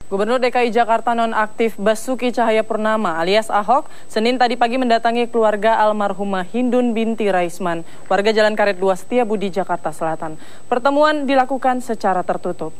Gubernur DKI Jakarta nonaktif Basuki Cahayapurnama alias Ahok Senin tadi pagi mendatangi keluarga almarhumah Hindun binti Raisman, warga Jalan Karet 2 Setiabudi, Jakarta Selatan. Pertemuan dilakukan secara tertutup.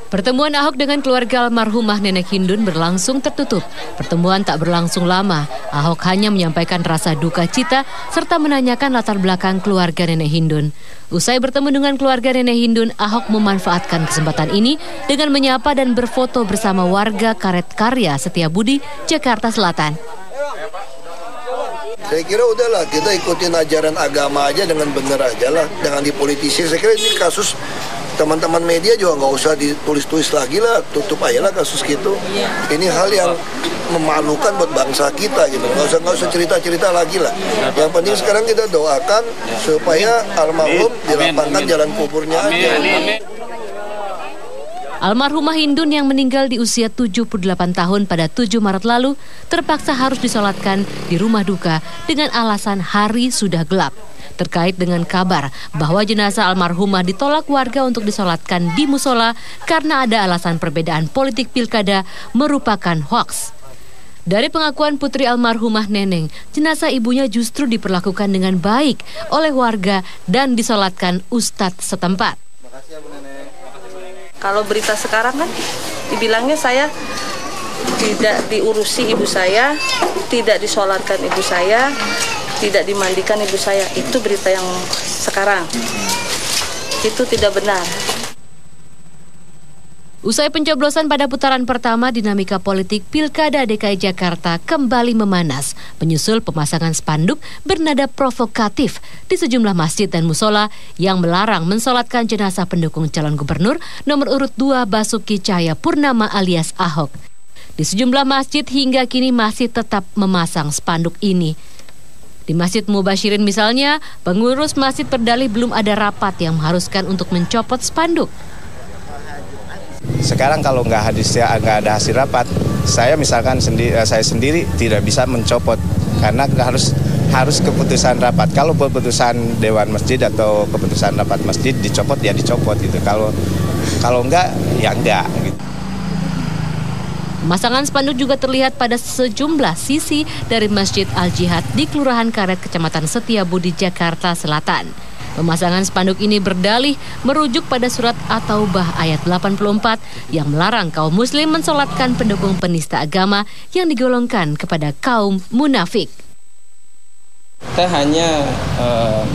Pertemuan Ahok dengan keluarga almarhumah Nenek Hindun berlangsung tertutup. Pertemuan tak berlangsung lama. Ahok hanya menyampaikan rasa duka cita serta menanyakan latar belakang keluarga Nenek Hindun. Usai bertemu dengan keluarga Nenek Hindun, Ahok memanfaatkan kesempatan ini dengan menyapa dan berfoto bersama warga Karet Karya Setiabudi, Jakarta Selatan. Saya kira udahlah, kita ikutin ajaran agama aja dengan benar aja lah, jangan dipolitisir. Saya kira ini kasus teman-teman media juga nggak usah ditulis-tulis lagi lah, tutup aja lah kasus gitu. Ini hal yang memalukan buat bangsa kita gitu, nggak usah cerita-cerita lagi lah. Yang penting sekarang kita doakan supaya almarhum dilapangkan jalan kuburnya aja. Almarhumah Hindun yang meninggal di usia 78 tahun pada 7 Maret lalu terpaksa harus disolatkan di rumah duka dengan alasan hari sudah gelap. Terkait dengan kabar bahwa jenazah almarhumah ditolak warga untuk disolatkan di musola karena ada alasan perbedaan politik pilkada merupakan hoaks. Dari pengakuan putri almarhumah Neneng, jenazah ibunya justru diperlakukan dengan baik oleh warga dan disolatkan ustadz setempat. Kalau berita sekarang kan dibilangnya saya tidak diurusi ibu saya, tidak disolatkan ibu saya, tidak dimandikan ibu saya. Itu berita yang sekarang. Itu tidak benar. Usai pencoblosan pada putaran pertama, dinamika politik Pilkada DKI Jakarta kembali memanas, menyusul pemasangan spanduk bernada provokatif di sejumlah masjid dan musola yang melarang mensolatkan jenazah pendukung calon gubernur nomor urut 2 Basuki Cahayapurnama alias Ahok. Di sejumlah masjid hingga kini masih tetap memasang spanduk ini. Di Masjid Mubashirin misalnya, pengurus masjid berdalih belum ada rapat yang mengharuskan untuk mencopot spanduk. Sekarang kalau nggak ada hasil rapat, saya misalkan saya sendiri tidak bisa mencopot karena harus keputusan rapat. Kalau keputusan dewan masjid atau keputusan rapat masjid dicopot ya dicopot gitu. Kalau enggak ya enggak. Gitu. Pemasangan spanduk juga terlihat pada sejumlah sisi dari Masjid Al-Jihad di Kelurahan Karet, Kecamatan Setiabudi, Jakarta Selatan. Pemasangan spanduk ini berdalih merujuk pada surat At-Taubah ayat 84 yang melarang kaum muslim mensolatkan pendukung penista agama yang digolongkan kepada kaum munafik. Kita hanya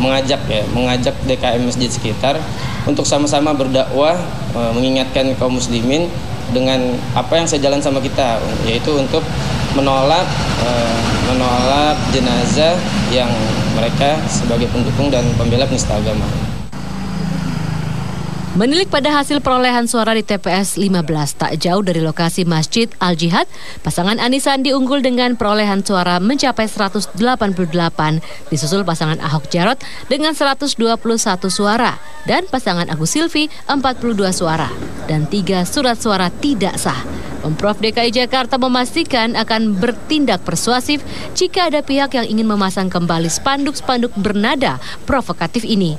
mengajak DKM masjid sekitar untuk sama-sama berdakwah, mengingatkan kaum muslimin dengan apa yang sejalan sama kita, yaitu untuk menolak jenazah yang mereka sebagai pendukung dan pembela penista agama. Menilik pada hasil perolehan suara di TPS 15 tak jauh dari lokasi Masjid Al-Jihad, pasangan Anies Sandi unggul dengan perolehan suara mencapai 188, disusul pasangan Ahok Jarot dengan 121 suara dan pasangan Agus Silvi 42 suara dan 3 surat suara tidak sah. Pemprov DKI Jakarta memastikan akan bertindak persuasif jika ada pihak yang ingin memasang kembali spanduk-spanduk bernada provokatif ini.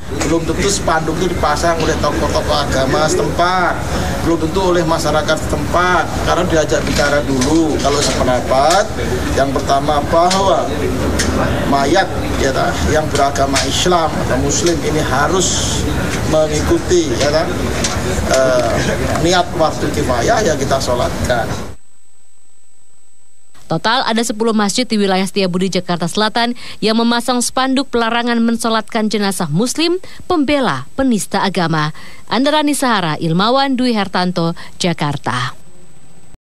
Belum tentu spanduk itu dipasang oleh tokoh-tokoh agama setempat, belum tentu oleh masyarakat setempat, karena diajak bicara dulu. Kalau sependapat, yang pertama bahwa mayat yang beragama Islam atau Muslim ini harus mengikuti niat fardu kifayah yang kita sholatkan. Total ada 10 masjid di wilayah Setiabudi, Jakarta Selatan yang memasang spanduk pelarangan mensolatkan jenazah muslim pembela penista agama. Andarani Sahara, Ilmawan Dwi Hertanto, Jakarta.